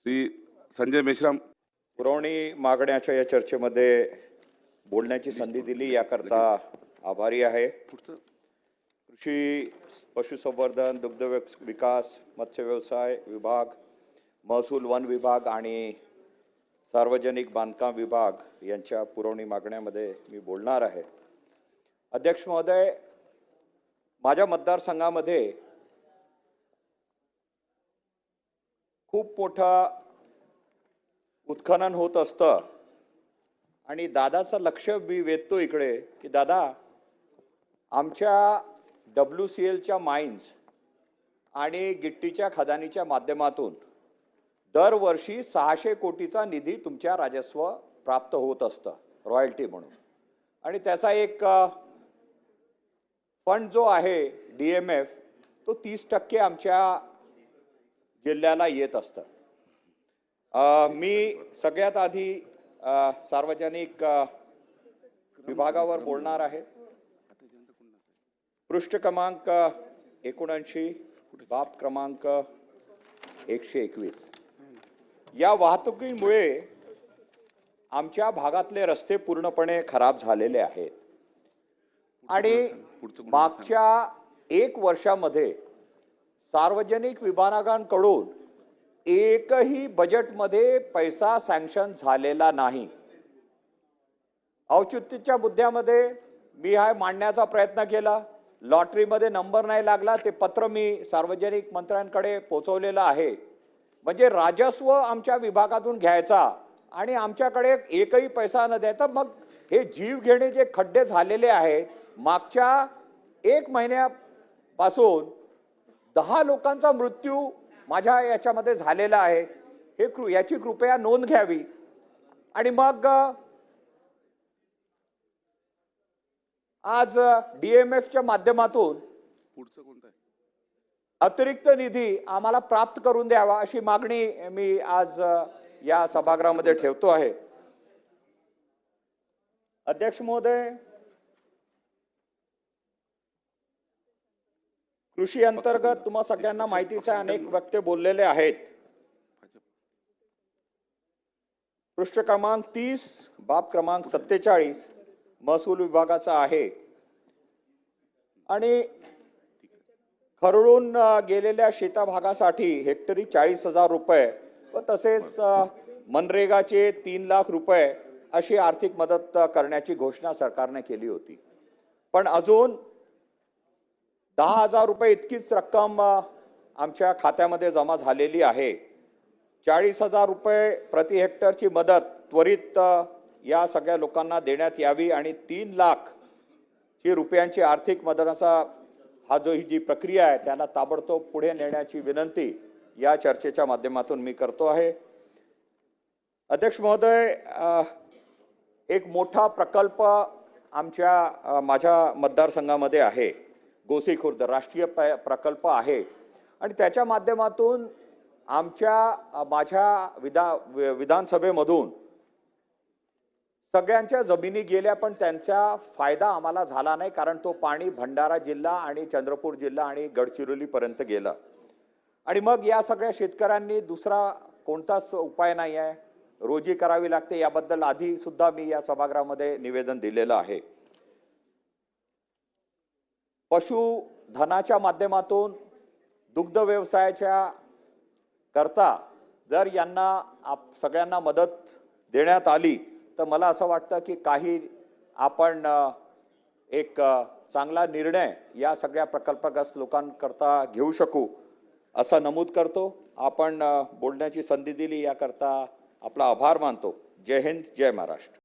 श्री संजय मेश्राम. पुरवणी मागण्याच्या या चर्चेमध्ये बोलण्याची संधी दिली याकरता आभारी आहे. कृषी, पशुसंवर्धन, दुग्ध विकास, मत्स्य व्यवसाय विभाग, महसूल, वन विभाग आणि सार्वजनिक बांधकाम विभाग यांच्या पुरवणी मागण्यामध्ये मी बोलणार आहे. अध्यक्ष महोदय, माझ्या मतदारसंघामध्ये खूप मोठा उत्खनन होत असतं आणि दादाचं लक्ष मी वेधतो इकडे की दादा, आमच्या WCLच्या माइन्स आणि गिट्टीच्या खदानीच्या माध्यमातून दरवर्षी 600 कोटीचा निधी तुमच्या राजस्व प्राप्त होत असतं रॉयल्टी म्हणून, आणि त्याचा एक फंड जो आहे DMF तो 30% आमच्या जिल्ह्याला येत असतं. मी सगळ्यात आधी सार्वजनिक विभागावर बोलणार आहे. पृष्ठ क्रमांक 79, बाब क्रमांक 121. या वाहतुकीमुळे आमच्या भागातले रस्ते पूर्णपणे खराब झालेले आहेत आणि मागच्या 1 वर्षामध्ये सार्वजनिक विभागांकडून एकही बजेटमध्ये पैसा सँक्शन झालेला नाही. औचित्याच्या मुद्द्यामध्ये मी हा मांडण्याचा प्रयत्न केला. लॉटरीमध्ये नंबर नाही लागला, ते पत्र मी सार्वजनिक मंत्र्यांकडे पोहोचवलेलं आहे. म्हणजे राजस्व आमच्या विभागातून घ्यायचा आणि आमच्याकडे एकही पैसा न द्यायचा. मग हे जीव घेणे जे खड्डे झालेले आहेत, मागच्या 1 महिन्यापासून 10 लोकांचा मृत्यू माझ्या याच्यामध्ये झालेला आहे. याची कृपया नोंद घ्यावी. आणि मग आज DMFच्या माध्यमातून अतिरिक्त निधी आम्हाला प्राप्त करून द्यावा अशी मागणी मी आज या सभागृहामध्ये ठेवतो आहे. अध्यक्ष महोदय, कृषी अंतर्गत तुम्हा सगळ्यांना माहितीच आहे, अनेक वक्ते बोललेले आहेत. पृष्ठ क्रमांक 30, बाब क्रमांक 47 महसूल विभागाचा आहे. आणि खरडून गेलेल्या शेताभागासाठी हेक्टरी 40,000 रुपये व तसेच मनरेगाचे 3 लाख रुपये अशी आर्थिक मदत करण्याची घोषणा सरकारने केली होती. पण अजून 10,000 रुपये इतकीच रक्कम आमच्या खात्यामध्ये जमा झालेली आहे. 40,000 रुपये प्रति हेक्टरची मदत त्वरित या सगळ्या लोकांना देण्यात यावी आणि 3 लाख रुपयांची आर्थिक मदतीचा हा जो ही जी प्रक्रिया आहे त्याला ताबडतोब पुढे नेण्याची विनंती या चर्चेच्या माध्यमातून मी करतो आहे. अध्यक्ष महोदय, एक मोठा प्रकल्प माझ्या मतदारसंघामध्ये आहे. गोसी खुर्द राष्ट्रीय प्रकल्प आहे आणि त्याच्या माध्यमातून माझ्या विधानसभेमधून सगळ्यांच्या जमिनी गेल्या, पण त्यांचा फायदा आम्हाला झाला नाही, कारण तो पाणी भंडारा जिल्हा आणि चंद्रपूर जिल्हा आणि गडचिरोली पर्यंत गेलं. आणि मग या सगळ्या शेतकऱ्यांनी दुसरा कोणताच उपाय नाही आहे, रोजी करावी लागते. याबद्दल आधी सुद्धा मी या सभागृहामध्ये निवेदन दिलेलं आहे. पशुधनाच्या माध्यमातून दुग्ध व्यवसायाच्या करता जर यांना सगळ्यांना मदत देण्यात आली तर मला असं वाटतं की काही आपण एक चांगला निर्णय या सगळ्या प्रकल्पग्रस्त लोकांकरता घेऊ शकू असं नमूद करतो. आपण बोलण्याची संधी दिली याकरता आपला आभार मानतो. जय हिंद, जय महाराष्ट्र.